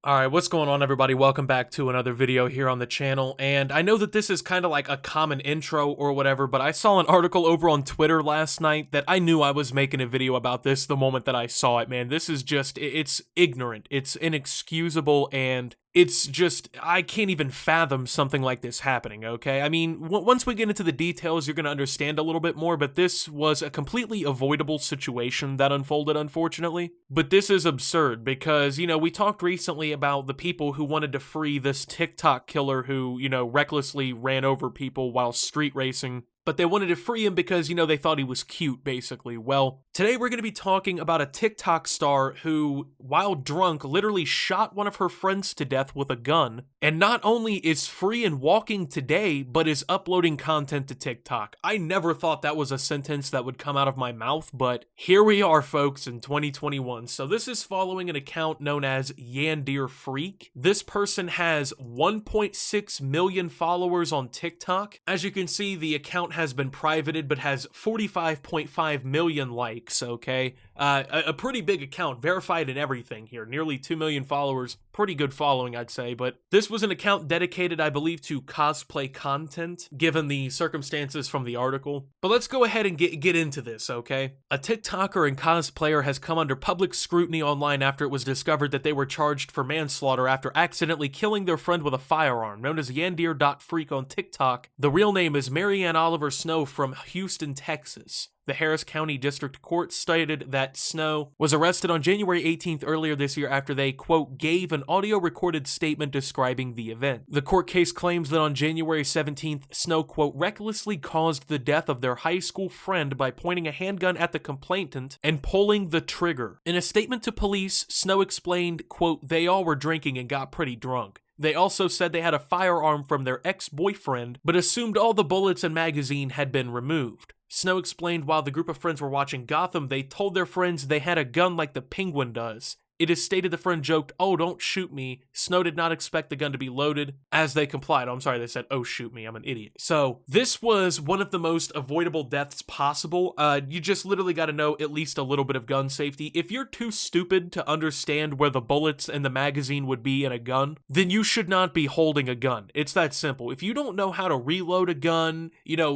Alright, what's going on everybody? Welcome back to another video here on the channel, and I know that this is kind of like a common intro or whatever, but I saw an article over on Twitter last night that I knew I was making a video about this the moment that I saw it, man. This is just, it's ignorant, it's inexcusable, and it's just, I can't even fathom something like this happening, okay? I mean, once we get into the details, you're going to understand a little bit more, but this was a completely avoidable situation that unfolded, unfortunately. But this is absurd because, we talked recently about the people who wanted to free this TikTok killer who, recklessly ran over people while street racing. But they wanted to free him because, they thought he was cute, basically. Well, today we're going to be talking about a TikTok star who, while drunk, literally shot one of her friends to death with a gun, and not only is free and walking today, but is uploading content to TikTok. I never thought that was a sentence that would come out of my mouth, but here we are, folks, in 2021. So this is following an account known as yandere.freak. This person has 1.6 million followers on TikTok. As you can see, the account has been privated but has 45.5 million likes, okay? A pretty big account, verified and everything here, nearly 2 million followers, pretty good following I'd say, but this was an account dedicated I believe to cosplay content, given the circumstances from the article. But let's go ahead and get into this, okay? A TikToker and cosplayer has come under public scrutiny online after it was discovered that they were charged for manslaughter after accidentally killing their friend with a firearm. Known as yandere.freak on TikTok, the real name is Marianne Oliver Snow from Houston, Texas. The Harris County District Court stated that Snow was arrested on January 18th earlier this year after they, quote, gave an audio-recorded statement describing the event. The court case claims that on January 17th, Snow, quote, recklessly caused the death of their high school friend by pointing a handgun at the complainant and pulling the trigger. In a statement to police, Snow explained, quote, they all were drinking and got pretty drunk. They also said they had a firearm from their ex-boyfriend, but assumed all the bullets and magazine had been removed. Snow explained while the group of friends were watching Gotham, they told their friends they had a gun like the Penguin does. It is stated the friend joked, oh, don't shoot me. Snow did not expect the gun to be loaded. As they complied, they said, oh, shoot me, I'm an idiot. So this was one of the most avoidable deaths possible. You just literally got to know at least a little bit of gun safety. If you're too stupid to understand where the bullets and the magazine would be in a gun, then you should not be holding a gun. It's that simple. If you don't know how to reload a gun,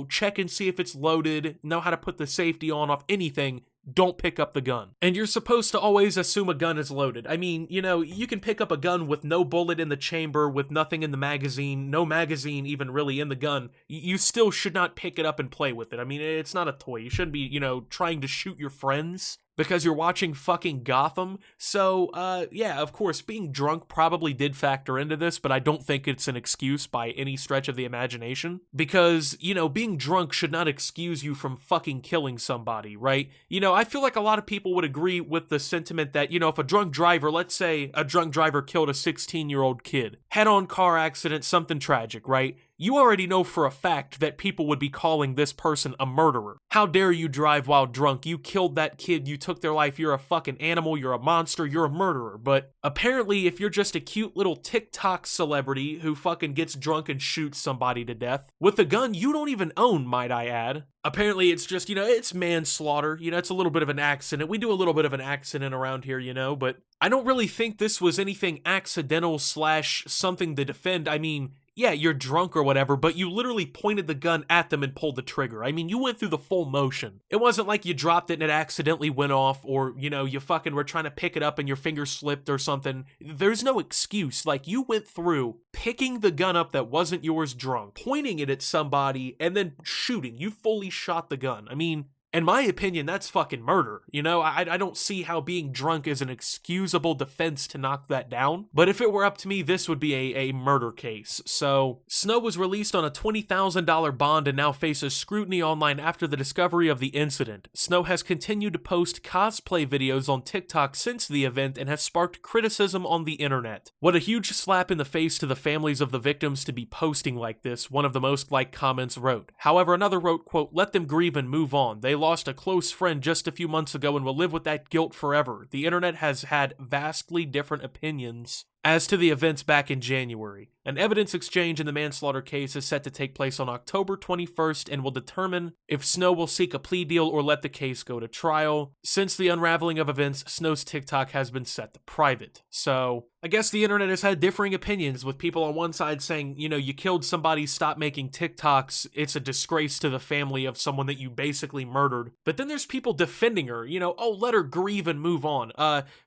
check and see if it's loaded, know how to put the safety on off anything, don't pick up the gun. And you're supposed to always assume a gun is loaded. I mean, you can pick up a gun with no bullet in the chamber, with nothing in the magazine, no magazine even really in the gun. You still should not pick it up and play with it. I mean, it's not a toy. You shouldn't be, trying to shoot your friends because you're watching fucking Gotham. So, yeah, of course, being drunk probably did factor into this, but I don't think it's an excuse by any stretch of the imagination. Because, being drunk should not excuse you from fucking killing somebody, right? I feel like a lot of people would agree with the sentiment that, if a drunk driver, let's say a drunk driver killed a 16-year-old kid, head-on car accident, something tragic, right? You already know for a fact that people would be calling this person a murderer. How dare you drive while drunk? You killed that kid, you took their life, you're a fucking animal, you're a monster, you're a murderer. But apparently if you're just a cute little TikTok celebrity who fucking gets drunk and shoots somebody to death with a gun you don't even own, might I add. Apparently it's just, it's manslaughter, it's a little bit of an accident. We do a little bit of an accident around here, but I don't really think this was anything accidental / something to defend. I mean, yeah, you're drunk or whatever, but you literally pointed the gun at them and pulled the trigger. I mean, you went through the full motion. It wasn't like you dropped it and it accidentally went off, or, you fucking were trying to pick it up and your finger slipped or something. There's no excuse. Like, you went through picking the gun up that wasn't yours drunk, pointing it at somebody, and then shooting. You fully shot the gun. I mean, in my opinion, that's fucking murder. I don't see how being drunk is an excusable defense to knock that down. But if it were up to me, this would be a murder case. So, Snow was released on a $20,000 bond and now faces scrutiny online after the discovery of the incident. Snow has continued to post cosplay videos on TikTok since the event and has sparked criticism on the internet. What a huge slap in the face to the families of the victims to be posting like this, one of the most liked comments wrote. However, another wrote, quote, let them grieve and move on. They lost a close friend just a few months ago and will live with that guilt forever. The internet has had vastly different opinions As to the events back in January, an evidence exchange in the manslaughter case is set to take place on October 21st and will determine if Snow will seek a plea deal or let the case go to trial. Since the unraveling of events, Snow's TikTok has been set to private. So, I guess the internet has had differing opinions, with people on one side saying, you know, you killed somebody, stop making TikToks, it's a disgrace to the family of someone that you basically murdered. But then there's people defending her, you know, oh, let her grieve and move on.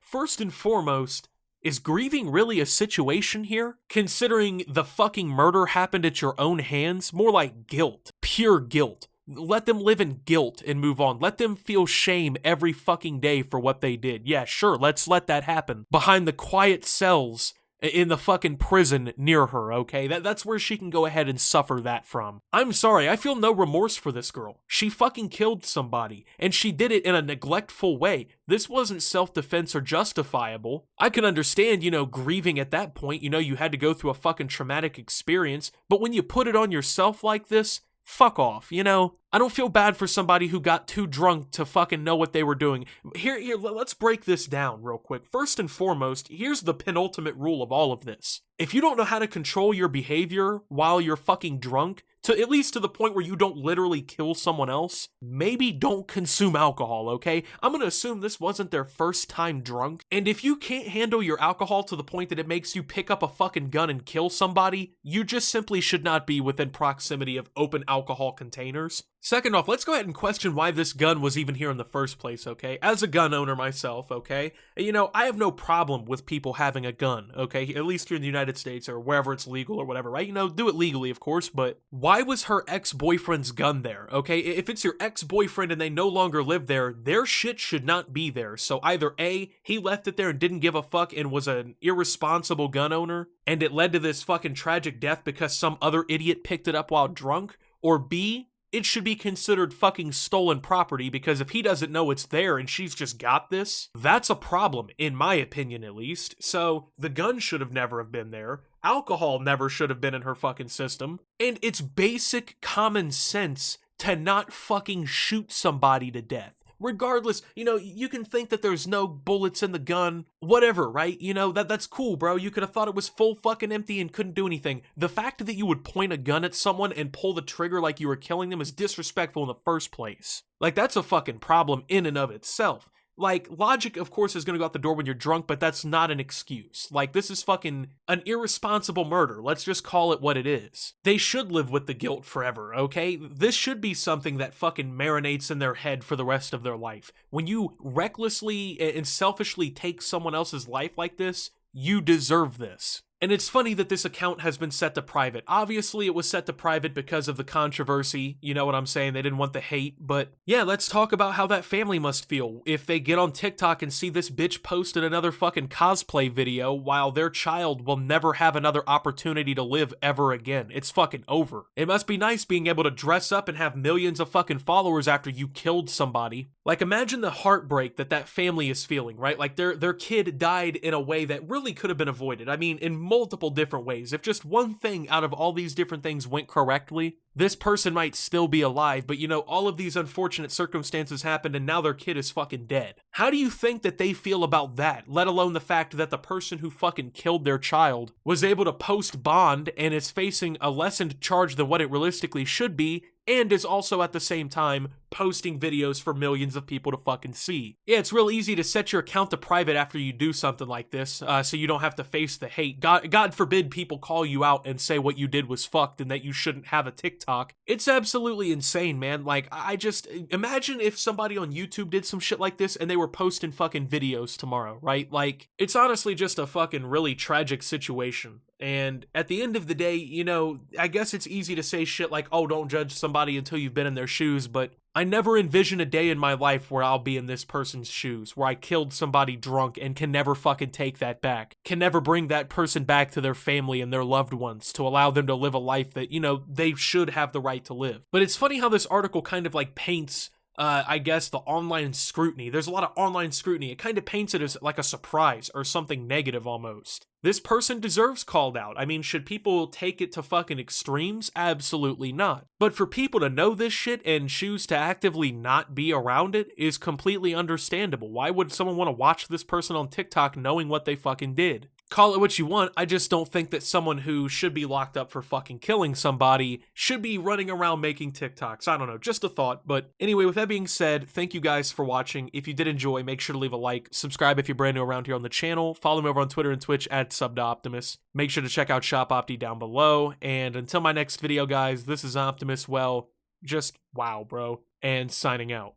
First and foremost, is grieving really a situation here? Considering the fucking murder happened at your own hands? More like guilt. Pure guilt. Let them live in guilt and move on. Let them feel shame every fucking day for what they did. Yeah, sure, let's let that happen. Behind the quiet cells in the fucking prison near her, okay? That's where she can go ahead and suffer that from. I'm sorry, I feel no remorse for this girl. She fucking killed somebody, and she did it in a neglectful way. This wasn't self-defense or justifiable. I can understand, you know, grieving at that point, you know, you had to go through a fucking traumatic experience, but when you put it on yourself like this, fuck off, you know? I don't feel bad for somebody who got too drunk to fucking know what they were doing. Here, let's break this down real quick. First and foremost, here's the penultimate rule of all of this. If you don't know how to control your behavior while you're fucking drunk, to at least to the point where you don't literally kill someone else, maybe don't consume alcohol, okay? I'm gonna assume this wasn't their first time drunk, and if you can't handle your alcohol to the point that it makes you pick up a fucking gun and kill somebody, you just simply should not be within proximity of open alcohol containers. Second off, let's go ahead and question why this gun was even here in the first place, okay? As a gun owner myself, okay? You know, I have no problem with people having a gun, okay? At least here in the United States or wherever it's legal or whatever, right? You know, do it legally, of course, but why was her ex-boyfriend's gun there, okay? If it's your ex-boyfriend and they no longer live there, their shit should not be there. So either A, he left it there and didn't give a fuck and was an irresponsible gun owner, and it led to this fucking tragic death because some other idiot picked it up while drunk, or B, it should be considered fucking stolen property because if he doesn't know it's there and she's just got this, that's a problem, in my opinion at least. So the gun should have never have been there. Alcohol never should have been in her fucking system. And it's basic common sense to not fucking shoot somebody to death. Regardless, you know, you can think that there's no bullets in the gun, whatever, right? You know, that's cool, bro. You could have thought it was full fucking empty and couldn't do anything. The fact that you would point a gun at someone and pull the trigger like you were killing them is disrespectful in the first place. Like, that's a fucking problem in and of itself. Like, logic, of course, is gonna go out the door when you're drunk, but that's not an excuse. Like, this is fucking an irresponsible murder. Let's just call it what it is. They should live with the guilt forever, okay? This should be something that fucking marinates in their head for the rest of their life. When you recklessly and selfishly take someone else's life like this, you deserve this. And it's funny that this account has been set to private. Obviously, it was set to private because of the controversy, you know what I'm saying? They didn't want the hate, but yeah, let's talk about how that family must feel if they get on TikTok and see this bitch posted another fucking cosplay video while their child will never have another opportunity to live ever again. It's fucking over. It must be nice being able to dress up and have millions of fucking followers after you killed somebody. Like, imagine the heartbreak that family is feeling, right? Like, their kid died in a way that really could have been avoided. I mean, in multiple different ways. If just one thing out of all these different things went correctly, this person might still be alive, but you know, all of these unfortunate circumstances happened and now their kid is fucking dead. How do you think that they feel about that, let alone the fact that the person who fucking killed their child was able to post bond and is facing a lessened charge than what it realistically should be, and is also at the same time posting videos for millions of people to fucking see? Yeah, it's real easy to set your account to private after you do something like this, so you don't have to face the hate. God forbid people call you out and say what you did was fucked and that you shouldn't have a TikTok. It's absolutely insane, man. Like, I just, imagine if somebody on YouTube did some shit like this and they were posting fucking videos tomorrow, right? Like, it's honestly just a fucking really tragic situation. And at the end of the day, you know, I guess it's easy to say shit like, oh, don't judge somebody until you've been in their shoes, but I never envision a day in my life where I'll be in this person's shoes, where I killed somebody drunk and can never fucking take that back, can never bring that person back to their family and their loved ones to allow them to live a life that, you know, they should have the right to live. But it's funny how this article kind of like paints I guess the online scrutiny. There's a lot of online scrutiny. It kind of paints it as like a surprise or something negative almost. This person deserves called out. I mean, should people take it to fucking extremes? Absolutely not. But for people to know this shit and choose to actively not be around it is completely understandable. Why would someone want to watch this person on TikTok knowing what they fucking did? Call it what you want, I just don't think that someone who should be locked up for fucking killing somebody should be running around making TikToks. I don't know, just a thought. But anyway, with that being said, thank you guys for watching. If you did enjoy, make sure to leave a like, subscribe if you're brand new around here on the channel, follow me over on Twitter and Twitch at @subtooptimus. Make sure to check out Shop Opti down below, and until my next video, guys, this is Optimus, well, just wow, bro, and signing out.